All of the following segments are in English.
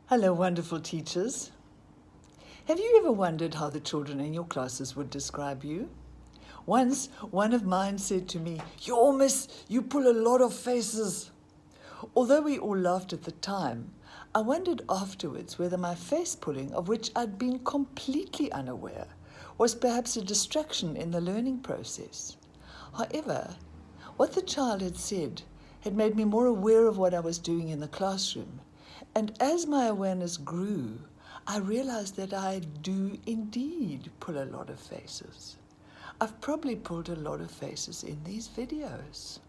Hello, wonderful teachers. Have you ever wondered how the children in your classes would describe you? Once, one of mine said to me, "Yo, miss, you pull a lot of faces." Although we all laughed at the time, I wondered afterwards whether my face pulling, of which I'd been completely unaware, was perhaps a distraction in the learning process. However, what the child had said had made me more aware of what I was doing in the classroom. And as my awareness grew, I realized that I do indeed pull a lot of faces. I've probably pulled a lot of faces in these videos.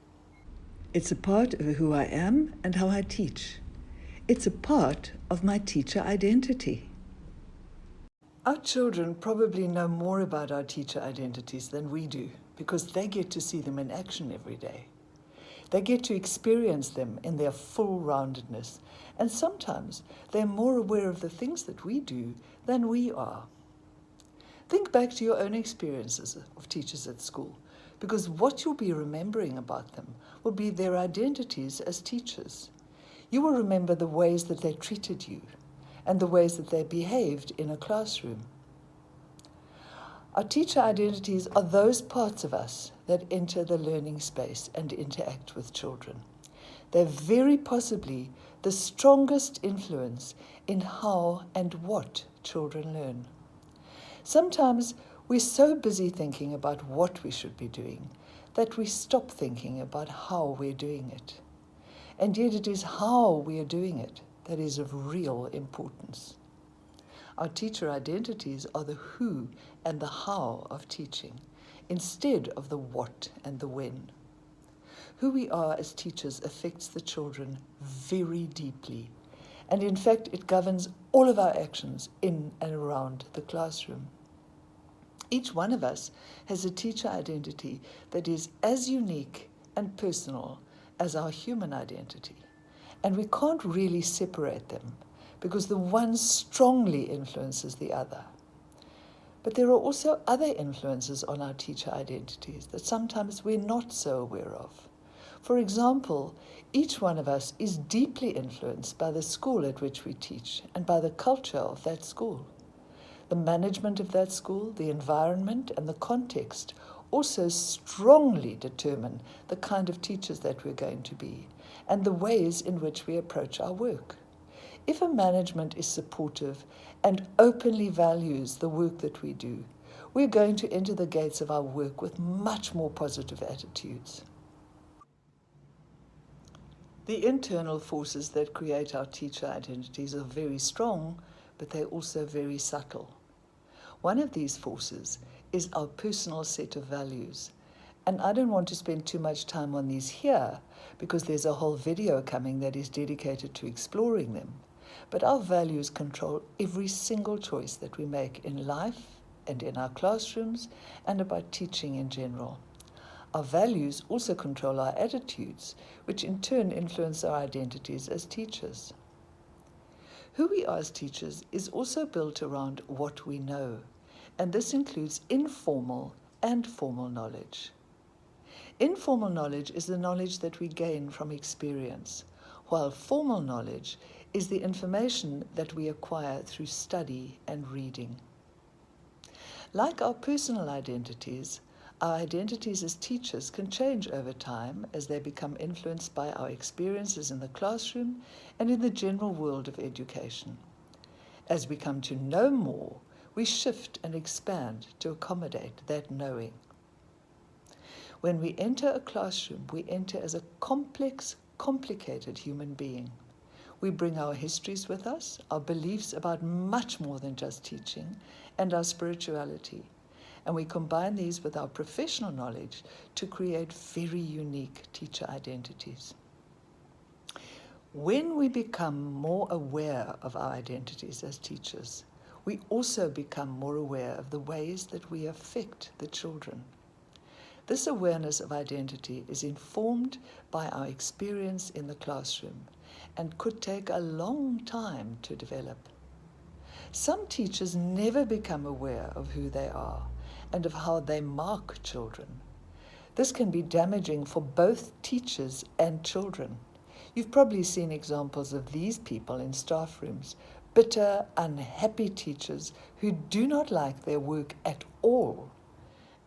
It's a part of who I am and how I teach. It's a part of my teacher identity. Our children probably know more about our teacher identities than we do because they get to see them in action every day. They get to experience them in their full roundedness, and sometimes they're more aware of the things that we do than we are. Think back to your own experiences of teachers at school, because what you'll be remembering about them will be their identities as teachers. You will remember the ways that they treated you and the ways that they behaved in a classroom. Our teacher identities are those parts of us that enter the learning space and interact with children. They're very possibly the strongest influence in how and what children learn. Sometimes we're so busy thinking about what we should be doing that we stop thinking about how we're doing it. And yet it is how we are doing it that is of real importance. Our teacher identities are the who and the how of teaching, instead of the what and the when. Who we are as teachers affects the children very deeply, and in fact it governs all of our actions in and around the classroom. Each one of us has a teacher identity that is as unique and personal as our human identity, and we can't really separate them because the one strongly influences the other. But there are also other influences on our teacher identities that sometimes we're not so aware of. For example, each one of us is deeply influenced by the school at which we teach and by the culture of that school. The management of that school, the environment, and the context also strongly determine the kind of teachers that we're going to be and the ways in which we approach our work. If a management is supportive and openly values the work that we do, we're going to enter the gates of our work with much more positive attitudes. The internal forces that create our teacher identities are very strong, but they're also very subtle. One of these forces is our personal set of values. And I don't want to spend too much time on these here because there's a whole video coming that is dedicated to exploring them. But our values control every single choice that we make in life and in our classrooms and about teaching in general. Our values also control our attitudes, which in turn influence our identities as teachers. Who we are as teachers is also built around what we know, and this includes informal and formal knowledge. Informal knowledge is the knowledge that we gain from experience, while formal knowledge is the information that we acquire through study and reading. Like our personal identities, our identities as teachers can change over time as they become influenced by our experiences in the classroom and in the general world of education. As we come to know more, we shift and expand to accommodate that knowing. When we enter a classroom, we enter as a complex, complicated human being. We bring our histories with us, our beliefs about much more than just teaching, and our spirituality. And we combine these with our professional knowledge to create very unique teacher identities. When we become more aware of our identities as teachers, we also become more aware of the ways that we affect the children. This awareness of identity is informed by our experience in the classroom and could take a long time to develop. Some teachers never become aware of who they are and of how they mark children. This can be damaging for both teachers and children. You've probably seen examples of these people in staff rooms, bitter, unhappy teachers who do not like their work at all.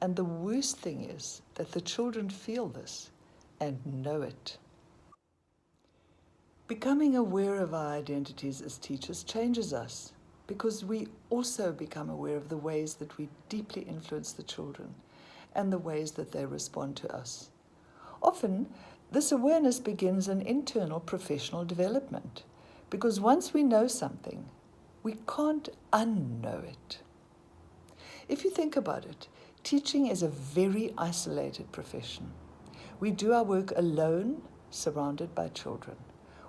And the worst thing is that the children feel this and know it. Becoming aware of our identities as teachers changes us because we also become aware of the ways that we deeply influence the children and the ways that they respond to us. Often, this awareness begins an internal professional development because once we know something, we can't unknow it. If you think about it, teaching is a very isolated profession. We do our work alone, surrounded by children.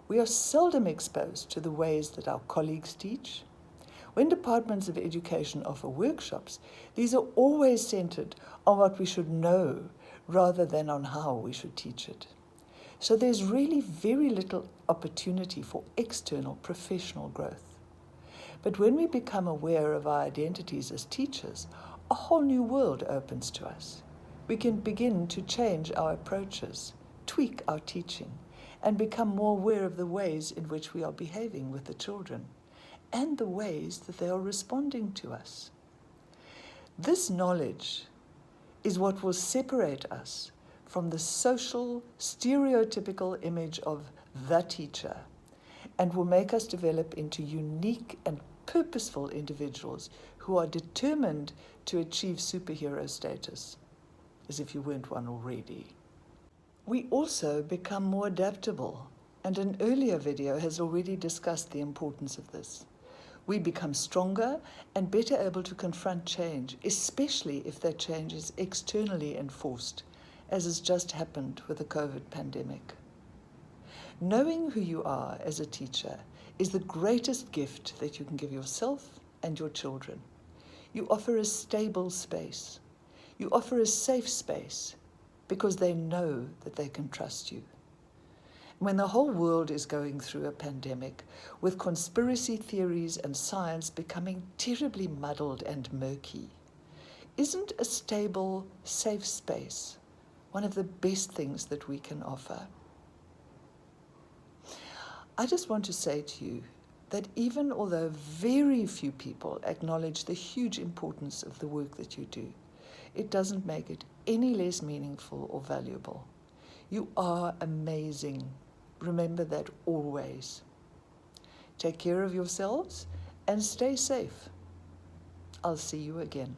We are seldom exposed to the ways that our colleagues teach. When departments of education offer workshops, these are always centered on what we should know rather than on how we should teach it. So there's really very little opportunity for external professional growth. But when we become aware of our identities as teachers, a whole new world opens to us. We can begin to change our approaches, tweak our teaching, and become more aware of the ways in which we are behaving with the children and the ways that they are responding to us. This knowledge is what will separate us from the social, stereotypical image of the teacher and will make us develop into unique and purposeful individuals who are determined to achieve superhero status, as if you weren't one already. We also become more adaptable, and an earlier video has already discussed the importance of this. We become stronger and better able to confront change, especially if that change is externally enforced, as has just happened with the COVID pandemic. Knowing who you are as a teacher is the greatest gift that you can give yourself and your children. You offer a stable space. You offer a safe space because they know that they can trust you. When the whole world is going through a pandemic, with conspiracy theories and science becoming terribly muddled and murky, isn't a stable, safe space one of the best things that we can offer? I just want to say to you that even although very few people acknowledge the huge importance of the work that you do, it doesn't make it any less meaningful or valuable. You are amazing. Remember that always. Take care of yourselves and stay safe. I'll see you again.